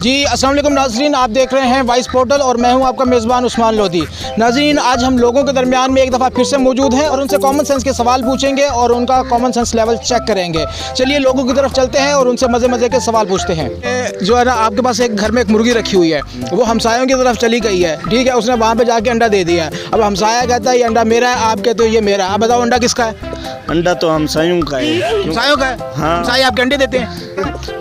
जी अस्सलाम वालेकुम नाज़रीन, आप देख रहे हैं वॉइस पोर्टल और मैं हूं आपका मेज़बान उस्मान लोधी। नाज़रीन, आज हम लोगों के दरमियान में एक दफ़ा फिर से मौजूद हैं और उनसे कॉमन सेंस के सवाल पूछेंगे और उनका कॉमन सेंस लेवल चेक करेंगे। चलिए लोगों की तरफ चलते हैं और उनसे मज़े मज़े के सवाल पूछते हैं। जो है ना, आपके पास एक घर में एक मुर्गी रखी हुई है, वो हमसायों की तरफ चली गई है, ठीक है। उसने वहाँ पर जाके अंडा दे दिया है। अब हमसाया कहता है ये अंडा मेरा है, आप कहते हो ये मेरा है। अब बताओ अंडा किसका है? अंडा तो हमसायों का है। हमसायों का है? हाँ। हमसाये आपके अंडे देते हैं?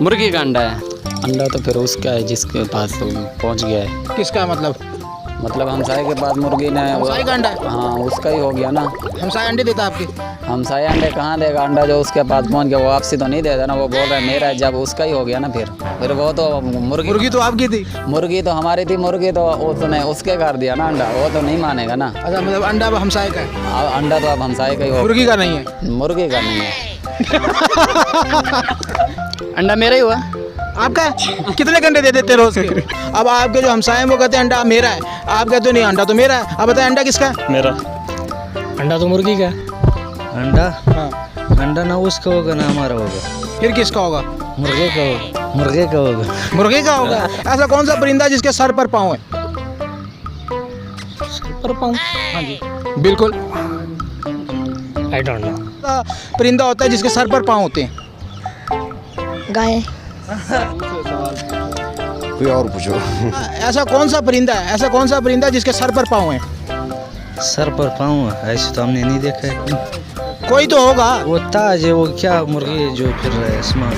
मुर्गी का अंडा है। अंडा तो फिर उसका है जिसके पास तो पहुंच गया है। किसका मतलब हमसाये के पास मुर्गी ने हमसाये का अंडा है? हाँ, उसका ही हो गया ना। हमसाया अंडे देता है आपके? हमसाया अंडे कहाँ देगा? अंडा जो उसके पास पहुंच गया वो वापसी तो नहीं देता ना, वो बोल रहा है मेरा है, जब उसका ही हो गया ना। फिर वो तो मुर्गी तो आपकी थी? मुर्गी तो हमारी थी। मुर्गी तो उसने उसके कर दिया ना अंडा, वो तो नहीं मानेगा ना। अच्छा, मतलब अंडा अब हमसाये का है? अंडा तो अब हमसाये का ही हो, मुर्गी का नहीं है? मुर्गी का नहीं है। अंडा मेरा ही हुआ। आपका है? कितने घंटे दे देते रोज के? अब आपके जो हमसाए हैं वो कहते हैं अंडा मेरा है, आप कहते हो नहीं अंडा तो मेरा है। अब बताएं अंडा किसका है? मेरा। अंडा तो मुर्गी का है। अंडा? हाँ। अंडा ना उसका होगा ना हमारा होगा। फिर किसका होगा? मुर्गे का होगा। मुर्गे का होगा। मुर्गे का होगा। ऐसा कौन सा परिंदा जिसके सर पर पाँव है? पर पाऊँ? हाँ जी बिल्कुल। I don't know. परिंदा होता है जिसके सर पर पाँव होते हैं? गाय। कोई और पूछो। ऐसा कौन सा परिंदा है, ऐसा कौन सा परिंदा जिसके सर पर पाँव है? सर पर पाऊँ ऐसे तो हमने नहीं देखा है। कोई तो होगा। वो ताज है, वो क्या मुर्गी है जो फिर रहा है आसमान,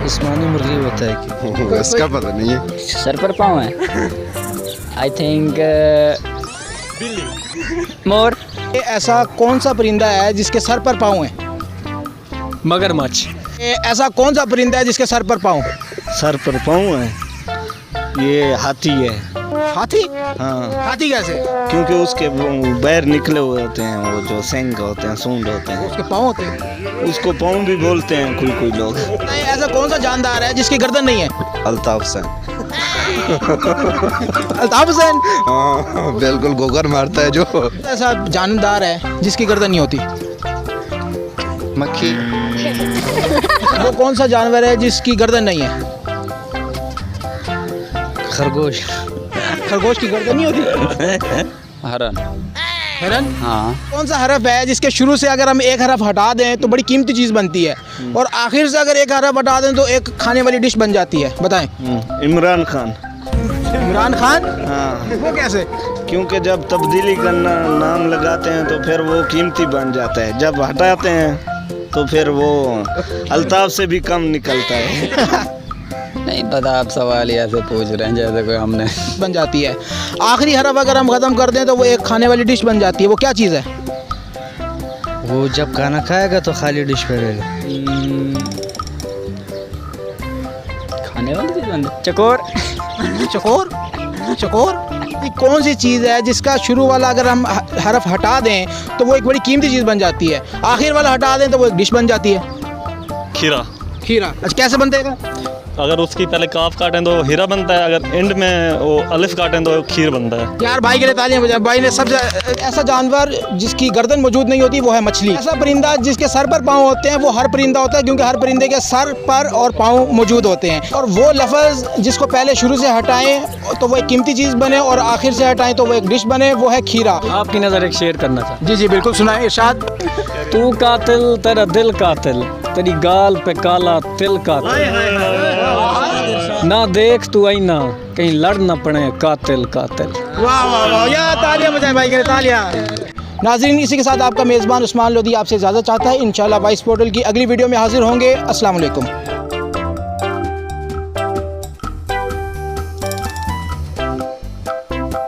आसमानी मुर्गी होता है कि इसका पता नहीं है। सर पर पाँव है। I think more. ऐसा कौन सा परिंदा है जिसके सर पर पाँव है? मगरमच्छ। ऐसा कौन सा परिंदा है जिसके सर पर पाँव? सर पर पाऊँ है, ये हाथी है। हाथी? हाँ, हाथी कैसे? क्योंकि उसके वो पैर निकले हुए होते हैं, वो जो सेंग होते हैं, सूंड होते हैं, उसके पाँव होते हैं? उसको पाँव भी बोलते हैं कोई लोग। नहीं, ऐसा कौन सा जानदार है जिसकी गर्दन नहीं है? अल्ताफ हुसैन। अल्ताफ हुसैन? हाँ बिल्कुल, गोगर मारता है जो। ऐसा जानदार है जिसकी गर्दन नहीं होती? मक्खी। वो कौन सा जानवर है जिसकी गर्दन नहीं है? खरगोश। खरगोश की गर्दन नहीं होती? हरन। हिरन? हाँ। कौन सा हरफ है जिसके शुरू से अगर हम एक हरफ हटा दें तो बड़ी कीमती चीज़ बनती है और आखिर से अगर एक हरफ हटा दें तो एक खाने वाली डिश बन जाती है? बताएं। इमरान खान। इमरान खान? हाँ, वो कैसे? क्योंकि जब तब्दीली का नाम लगाते हैं तो फिर वो कीमती बन जाता है, जब हटाते हैं तो फिर वो अल्ताफ से भी कम निकलता है। नहीं पता, आप सवाल ही ऐसे पूछ रहे हैं जैसे कोई हमने। बन जाती है। आखिरी हरफ अगर हम ख़त्म कर दें तो वो एक खाने वाली डिश बन जाती है। वो क्या चीज़ है? वो जब खाना खाएगा तो खाली डिश पे रहेगा। खाने वाली चीज़ बन चकोर। चकोर? चकोर? ये कौन सी चीज़ है जिसका शुरू वाला अगर हम हरफ हटा दें तो वो एक बड़ी कीमती चीज़ बन जाती है, आखिर वाला हटा दें तो वो एक डिश बन जाती है? खीरा। खीरा। अच्छा, कैसे बनतेगा? अगर उसकी पहले काफ काटें तो हीरा बनता है, अगर एंड में वो अलिफ काटें तो खीर बनता है। यार भाई के लिए तालियां बजाएं। भाई ने सबसे ऐसा जानवर जिसकी गर्दन मौजूद नहीं होती वो है मछली। ऐसा परिंदा जिसके सर पर पाँव होते हैं वो हर परिंदा होता है, क्योंकि हर परिंदे के सर पर और पाँव मौजूद होते हैं। और वो लफ्ज़ जिसको पहले शुरू से हटाएं तो वो एक कीमती चीज़ बने और आखिर से हटाएं तो वो एक डिश बने, वो है खीरा। आपकी नज़र एक शेर करना चाहता। जी जी बिल्कुल, सुनाए इरशाद। तू कातिल तेरा दिल कातिल, तेरी गाल पे काला तिल कातिल, ना देख तू आईना कहीं लड़ न पड़े कातिल कातिल। वाह वाह वाह, या तालियां बजाएं भाई के लिए, तालियां। नाज़रीन, इसी के साथ आपका मेज़बान उस्मान लोधी आपसे इजाज़त चाहता है। इंशाल्लाह वॉइस पोर्टल की अगली वीडियो में हाजिर होंगे। अस्सलाम वालेकुम।